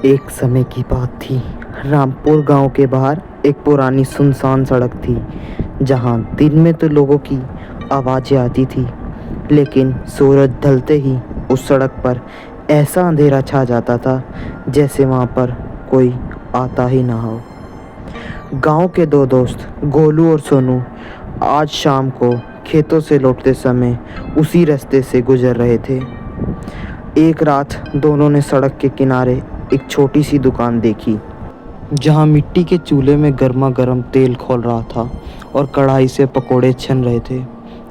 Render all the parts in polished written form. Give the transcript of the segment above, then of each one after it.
एक समय की बात थी। रामपुर गांव के बाहर एक पुरानी सुनसान सड़क थी, जहां दिन में तो लोगों की आवाज़ें आती थी, लेकिन सूरज ढलते ही उस सड़क पर ऐसा अंधेरा छा जाता था जैसे वहां पर कोई आता ही ना हो। गांव के दो दोस्त गोलू और सोनू आज शाम को खेतों से लौटते समय उसी रास्ते से गुजर रहे थे। एक रात दोनों ने सड़क के किनारे एक छोटी सी दुकान देखी, जहां मिट्टी के चूल्हे में गर्मा गर्म तेल खौल रहा था और कढ़ाई से पकोड़े छन रहे थे।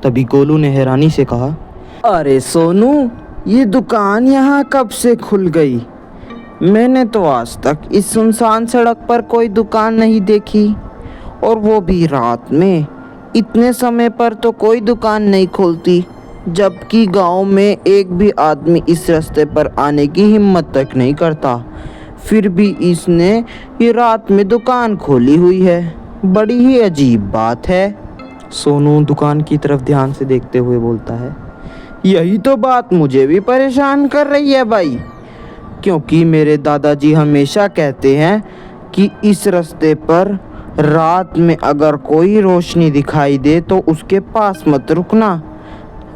तभी गोलू ने हैरानी से कहा, अरे सोनू, ये दुकान यहाँ कब से खुल गई? मैंने तो आज तक इस सुनसान सड़क पर कोई दुकान नहीं देखी, और वो भी रात में। इतने समय पर तो कोई दुकान नहीं खुलती, जबकि गांव में एक भी आदमी इस रास्ते पर आने की हिम्मत तक नहीं करता। फिर भी इसने ये रात में दुकान खोली हुई है। बड़ी ही अजीब बात है। सोनू दुकान की तरफ ध्यान से देखते हुए बोलता है, यही तो बात मुझे भी परेशान कर रही है भाई, क्योंकि मेरे दादाजी हमेशा कहते हैं कि इस रास्ते पर रात में अगर कोई रोशनी दिखाई दे तो उसके पास मत रुकना,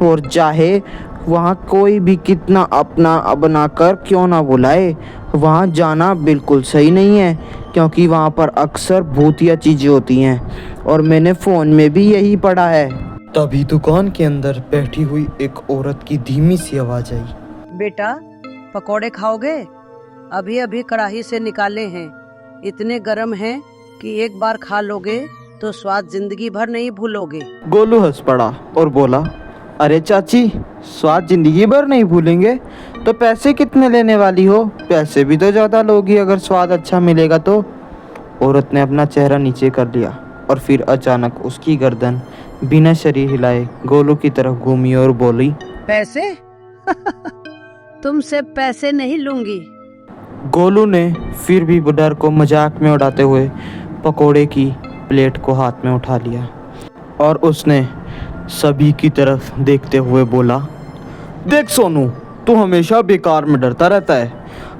और चाहे वहाँ कोई भी कितना अपना बनाकर क्यों ना बुलाए, वहाँ जाना बिल्कुल सही नहीं है, क्योंकि वहाँ पर अक्सर भूतिया चीज़ें होती हैं, और मैंने फ़ोन में भी यही पढ़ा है। तभी दुकान के अंदर बैठी हुई एक औरत की धीमी सी आवाज़ आई, बेटा, पकोड़े खाओगे? अभी अभी कढ़ाई से निकाले हैं। इतने गरम हैं कि एक बार खा लोगे तो स्वाद जिंदगी भर नहीं भूलोगे। गोलू हंस पड़ा और बोला, अरे चाची, स्वाद जिंदगी भर नहीं भूलेंगे तो पैसे कितने लेने वाली हो? पैसे भी तो ज़्यादा लोगी अगर स्वाद अच्छा मिलेगा तो। औरत ने अपना चेहरा नीचे कर लिया और फिर अचानक उसकी गर्दन बिना शरीर हिलाए गोलू की तरफ घूमी और बोली, पैसे? तुमसे पैसे नहीं लूंगी। गोलू ने फिर भी डर को मजाक में उड़ाते हुए पकोड़े की प्लेट को हाथ में उठा लिया और उसने सभी की तरफ देखते हुए बोला, देख सोनू, तू हमेशा बेकार में डरता रहता है।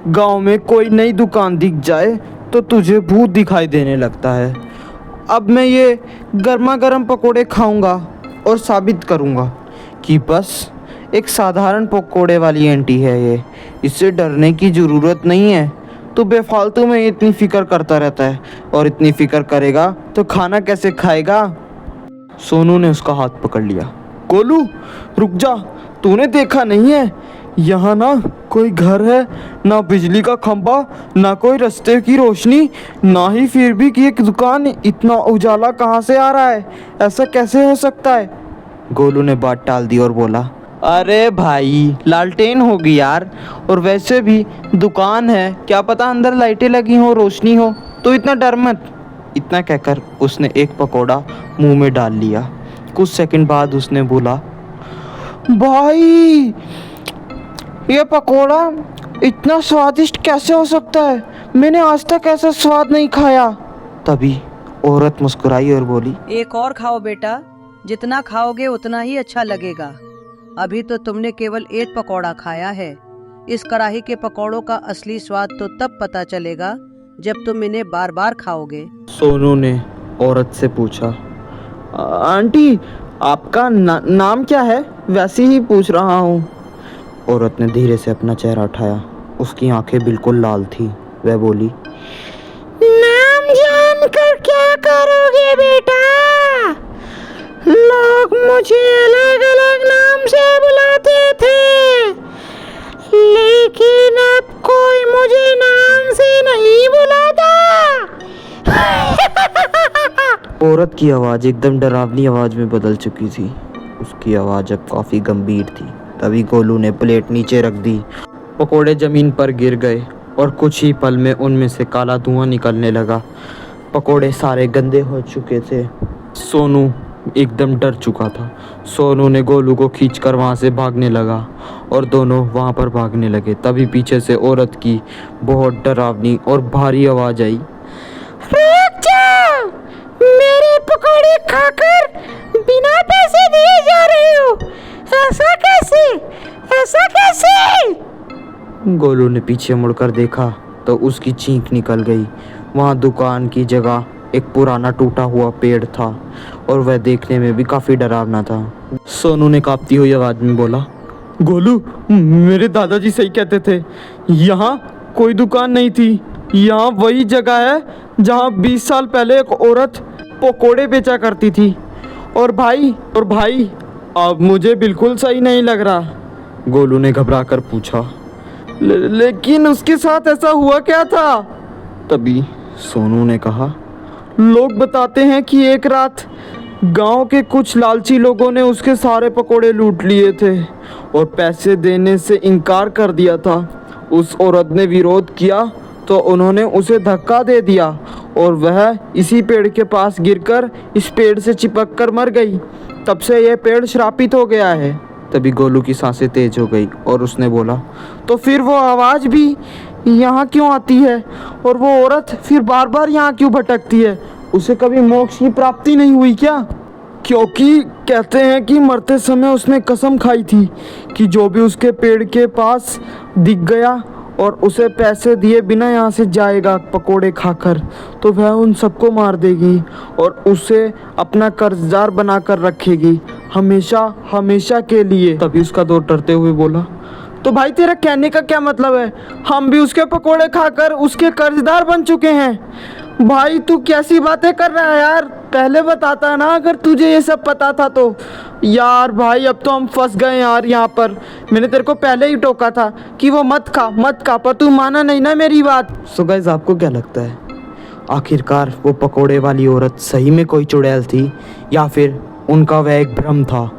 गांव में कोई नई दुकान दिख जाए तो तुझे भूत दिखाई देने लगता है। अब मैं ये गर्मा गर्म पकोड़े खाऊंगा और साबित करूंगा कि बस एक साधारण पकोड़े वाली आंटी है ये, इससे डरने की ज़रूरत नहीं है। तू बेफालतू में इतनी फ़िक्र करता रहता है, और इतनी फ़िक्र करेगा तो खाना कैसे खाएगा? सोनू ने उसका हाथ पकड़ लिया। गोलू, रुक जा, तूने देखा नहीं है यहाँ ना कोई घर है, ना बिजली का खंभा, ना कोई रास्ते की रोशनी, ना ही फिर भी कि एक दुकान। इतना उजाला कहाँ से आ रहा है? ऐसा कैसे हो सकता है? गोलू ने बात टाल दी और बोला, अरे भाई, लालटेन होगी यार, और वैसे भी दुकान है, क्या पता अंदर लाइटें लगी हो, रोशनी हो, तो इतना डर मत। इतना कहकर उसने एक पकोड़ा मुंह में डाल लिया। कुछ सेकंड बाद उसने बोला, भाई, ये पकोड़ा इतना स्वादिष्ट कैसे हो सकता है? मैंने आज तक ऐसा स्वाद नहीं खाया। तभी औरत मुस्कुराई और बोली, एक और खाओ बेटा, जितना खाओगे उतना ही अच्छा लगेगा। अभी तो तुमने केवल एक पकौड़ा खाया है। इस कढ़ाई के पकौड़ों का असली स्वाद तो तब पता चलेगा जब तुम इन्हें बार बार खाओगे। सोनू ने औरत से पूछा, आंटी, आपका नाम क्या है? वैसे ही पूछ रहा हूँ। औरत ने धीरे से अपना चेहरा उठाया। उसकी आंखें बिल्कुल लाल थी। वह बोली, नाम जानकर क्या करोगे बेटा? लोग मुझे अलग अलग नाम से बुलाते थे, लेकिन अब कोई मुझे नाम से नहीं बुलाता। औरत की आवाज़ एकदम डरावनी आवाज़ में बदल चुकी थी। उसकी आवाज़ अब काफ़ी गंभीर थी। तभी गोलू ने प्लेट नीचे रख दी। पकोड़े ज़मीन पर गिर गए और कुछ ही पल में उनमें से काला धुआं निकलने लगा। पकोड़े सारे गंदे हो चुके थे। सोनू एकदम डर चुका था। सोनू ने गोलू को खींचकर वहाँ से भागने लगा और दोनों वहाँ पर भागने लगे। तभी पीछे से औरत की बहुत डरावनी और भारी आवाज़ आई, रुक जाओ, मेरे पकोड़े खाकर बिना पैसे दिए जा रहे हो? ऐसा कैसे? ऐसा कैसे? गोलू ने पीछे मुड़कर देखा तो उसकी चीख निकल गई। वहाँ दुकान की जगह एक पुराना टूटा हुआ पेड़ था और वह देखने में भी काफ़ी डरावना था। सोनू ने कांपती हुई आवाज़ में बोला, गोलू, मेरे दादाजी सही कहते थे, यहाँ कोई दुकान नहीं थी। यहाँ वही जगह है जहाँ 20 साल पहले एक औरत पकोड़े बेचा करती थी। और भाई अब मुझे बिल्कुल सही नहीं लग रहा। गोलू ने घबरा कर पूछा, लेकिन उसके साथ ऐसा हुआ क्या था? तभी सोनू ने कहा, लोग बताते हैं कि एक रात गांव के कुछ लालची लोगों ने उसके सारे पकोड़े लूट लिए थे और पैसे देने से इनकार कर दिया था। उस औरत ने विरोध किया तो उन्होंने उसे धक्का दे दिया और वह इसी पेड़ के पास गिरकर इस पेड़ से चिपक कर मर गई। तब से यह पेड़ श्रापित हो गया है। तभी गोलू की सांसें तेज हो गई और उसने बोला, तो फिर वो आवाज़ भी यहाँ क्यों आती है और वो औरत फिर बार बार यहाँ क्यों भटकती है? उसे कभी मोक्ष की प्राप्ति नहीं हुई क्या? क्योंकि कहते हैं कि मरते समय उसने कसम खाई थी कि जो भी उसके पेड़ के पास दिख गया और उसे पैसे दिए बिना यहाँ से जाएगा पकोड़े खाकर, तो वह उन सबको मार देगी और उसे अपना कर्जदार बनाकर रखेगी हमेशा हमेशा के लिए। तभी उसका दोस्त डरते हुए बोला, तो भाई तेरा कहने का क्या मतलब है? हम भी उसके पकोड़े खाकर उसके कर्जदार बन चुके हैं। भाई तू कैसी बातें कर रहा है यार? पहले बताता ना अगर तुझे ये सब पता था तो। यार भाई अब तो हम फंस गए यार यहाँ पर। मैंने तेरे को पहले ही टोका था कि वो मत खा, पर तू माना नहीं ना मेरी बात। सो गाइस, आपको क्या लगता है आखिरकार वो पकोड़े वाली औरत सही में कोई चुड़ैल थी या फिर उनका वह एक भ्रम था?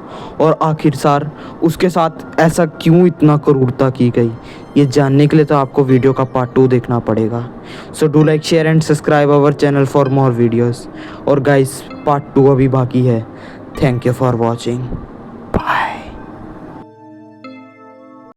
और आखिरकार उसके साथ ऐसा क्यों इतना क्रूरता की गई? ये जानने के लिए तो आपको वीडियो का पार्ट 2 देखना पड़ेगा। So do like, share and subscribe our channel for more videos. और गाइस, पार्ट 2 अभी बाकी है। Thank you for watching.